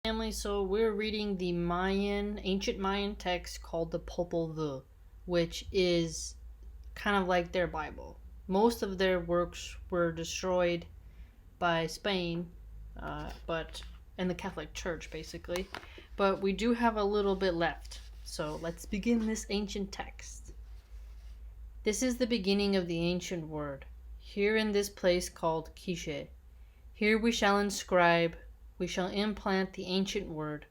Family, so we're reading the ancient Mayan text called the Popol Vuh, which is kind of like their Bible. Most of their works were destroyed by Spain, and the Catholic Church, basically. But we do have a little bit left. So let's begin this ancient text. This is the beginning of the ancient word. Here in this place called Quiche. Here we shall inscribe, we shall implant the ancient word,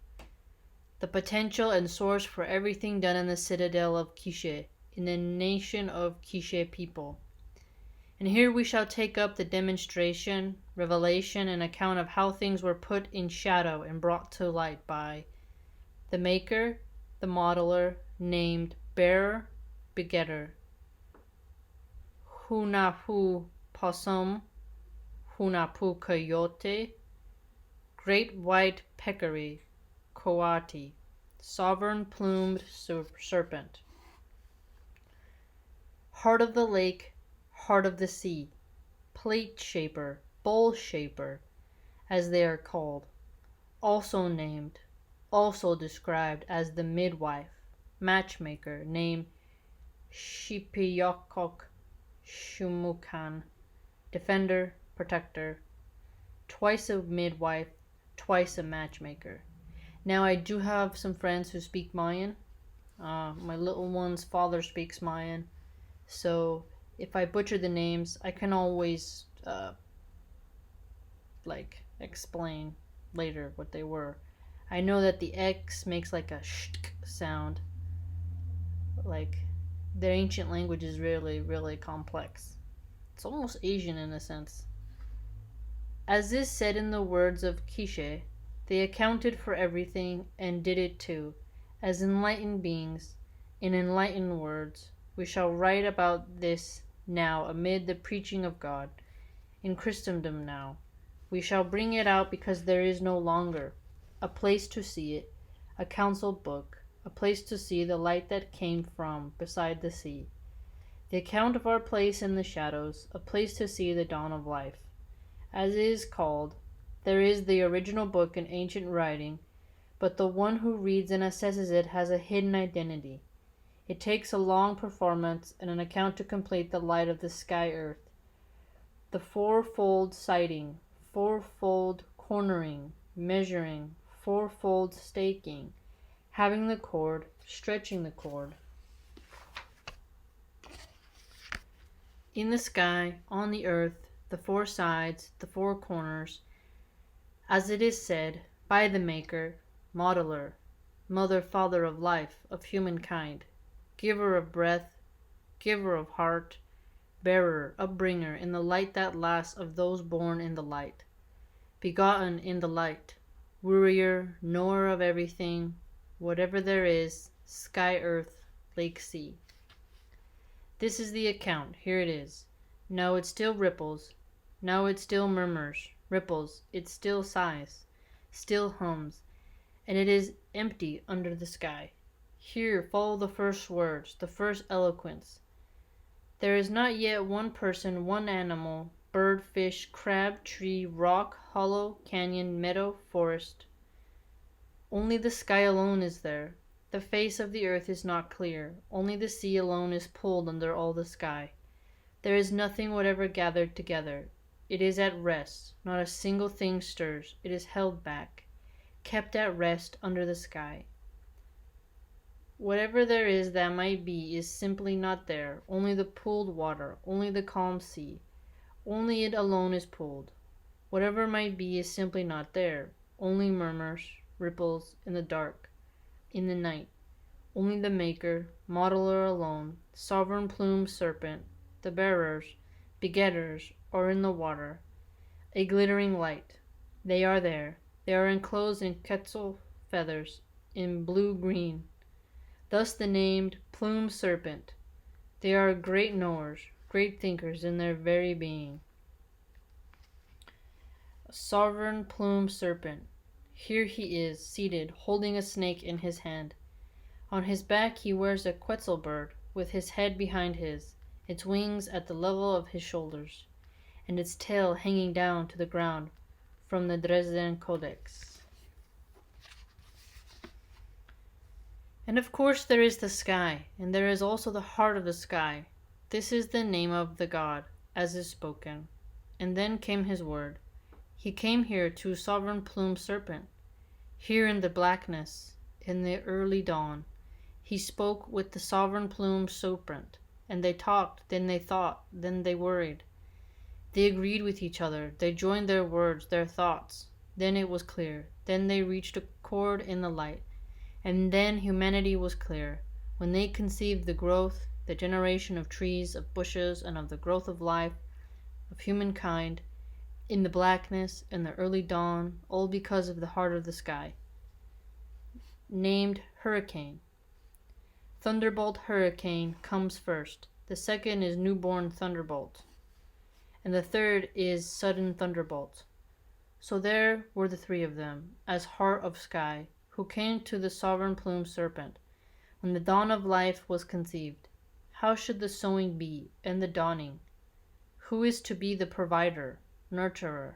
the potential and source for everything done in the citadel of Quiche, in the nation of Quiche people. And here we shall take up the demonstration, revelation, and account of how things were put in shadow and brought to light by the maker, the modeler, named bearer, begetter, Hunapu possum, Hunapu coyote, great white peccary, coati, sovereign plumed serpent, heart of the lake, heart of the sea, plate shaper, bowl shaper, as they are called, also named, also described as the midwife, matchmaker, named Shipiyokok Shumukan, defender, protector, twice a midwife, twice a matchmaker. Now I do have some friends who speak Mayan. My little one's father speaks Mayan, so if I butcher the names, I can always explain later what they were. I know that the X makes like a sh sound. Like their ancient language is really, really complex. It's almost Asian in a sense. As is said in the words of Quiche, they accounted for everything and did it too. As enlightened beings, in enlightened words, we shall write about this now amid the preaching of God. In Christendom now, we shall bring it out because there is no longer a place to see it, a council book, a place to see the light that came from beside the sea. The account of our place in the shadows, a place to see the dawn of life. As it is called, there is the original book in ancient writing, but the one who reads and assesses it has a hidden identity. It takes a long performance and an account to complete the light of the sky earth. The fourfold sighting, fourfold cornering, measuring, fourfold staking, having the cord, stretching the cord. In the sky, on the earth, the four sides, the four corners, as it is said, by the Maker, Modeler, Mother, Father of life, of humankind, Giver of breath, Giver of heart, Bearer, Upbringer, in the light that lasts of those born in the light, begotten in the light, Worrier, Knower of everything, whatever there is, sky, earth, lake, sea. This is the account, here it is. Now it still ripples, now it still murmurs, ripples, it still sighs, still hums, and it is empty under the sky. Here follow the first words, the first eloquence. There is not yet one person, one animal, bird, fish, crab, tree, rock, hollow, canyon, meadow, forest. Only the sky alone is there. The face of the earth is not clear. Only the sea alone is pulled under all the sky. There is nothing whatever gathered together. It is at rest. Not a single thing stirs. It is held back, kept at rest under the sky. Whatever there is that might be is simply not there. Only the pooled water, only the calm sea. Only it alone is pulled. Whatever might be is simply not there. Only murmurs, ripples, in the dark, in the night. Only the Maker, Modeler alone, sovereign plumed serpent, the bearers, begetters, are in the water. A glittering light. They are there. They are enclosed in Quetzel feathers, in blue-green. Thus the named plumed serpent. They are great knowers, great thinkers in their very being. A sovereign plumed serpent. Here he is, seated, holding a snake in his hand. On his back he wears a Quetzel bird, with his head behind his, its wings at the level of his shoulders, and its tail hanging down to the ground from the Dresden Codex. And of course there is the sky, and there is also the heart of the sky. This is the name of the god, as is spoken. And then came his word. He came here to sovereign plumed serpent. Here in the blackness, in the early dawn, he spoke with the sovereign plumed serpent. And they talked, then they thought, then they worried. They agreed with each other, they joined their words, their thoughts. Then it was clear. Then they reached accord in the light. And then humanity was clear. When they conceived the growth, the generation of trees, of bushes, and of the growth of life, of humankind, in the blackness, in the early dawn, all because of the heart of the sky. Named Hurricane. Thunderbolt Hurricane comes first. The second is newborn Thunderbolt. And the third is sudden Thunderbolt. So there were the three of them, as heart of sky, who came to the sovereign plumed serpent, when the dawn of life was conceived. How should the sowing be, and the dawning? Who is to be the provider, nurturer?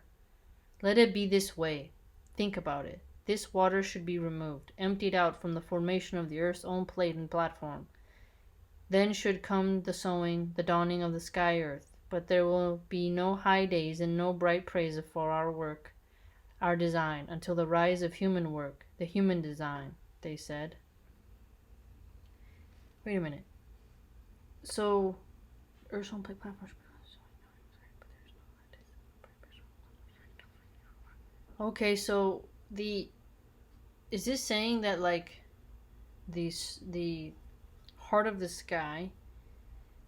Let it be this way. Think about it. This water should be removed, emptied out from the formation of the earth's own plate and platform. Then should come the sowing, the dawning of the sky earth. But there will be no high days and no bright praise for our work, our design, until the rise of human work, the human design, they said. Wait a minute. So, Earth's own plate platform. Okay, so is this saying that like the heart of the sky,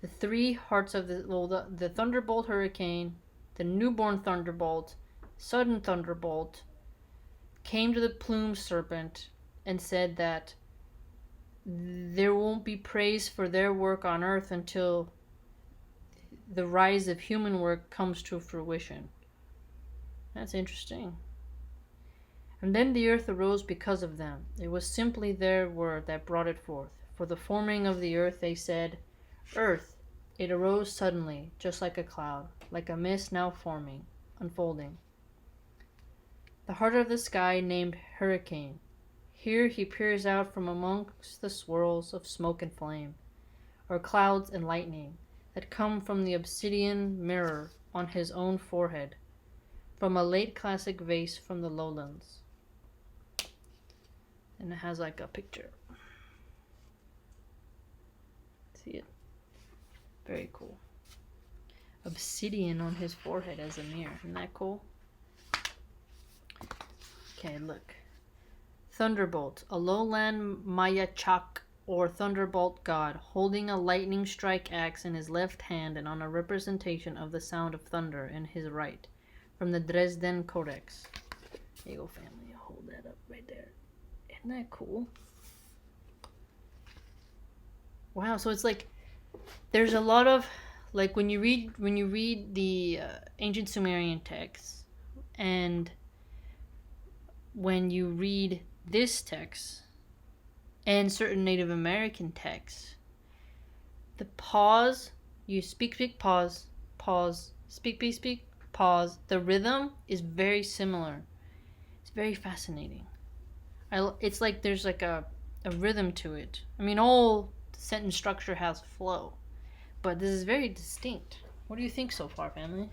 the three hearts of the Thunderbolt Hurricane, the newborn Thunderbolt, sudden Thunderbolt, came to the plumed serpent and said that there won't be praise for their work on earth until the rise of human work comes to fruition. That's interesting. And then the earth arose because of them. It was simply their word that brought it forth. For the forming of the earth, they said, Earth. It arose suddenly, just like a cloud, like a mist now forming, unfolding. The heart of the sky named Hurricane. Here he peers out from amongst the swirls of smoke and flame, or clouds and lightning, that come from the obsidian mirror on his own forehead, from a late classic vase from the lowlands. And it has like a picture. See it? Very cool. Obsidian on his forehead as a mirror. Isn't that cool? Okay, look. Thunderbolt, a lowland Mayachak or Thunderbolt god, holding a lightning strike axe in his left hand and on a representation of the sound of thunder in his right, from the Dresden Codex. There you go, family. I'll hold that up right there. Isn't that cool? Wow, so it's like there's a lot of like when you read the ancient Sumerian texts, and when you read this text and certain Native American texts, the pause, you speak, pause, speak, pause. The rhythm is very similar. It's very fascinating. It's like there's like a rhythm to it. I mean, all sentence structure has flow, but this is very distinct. What do you think so far, family?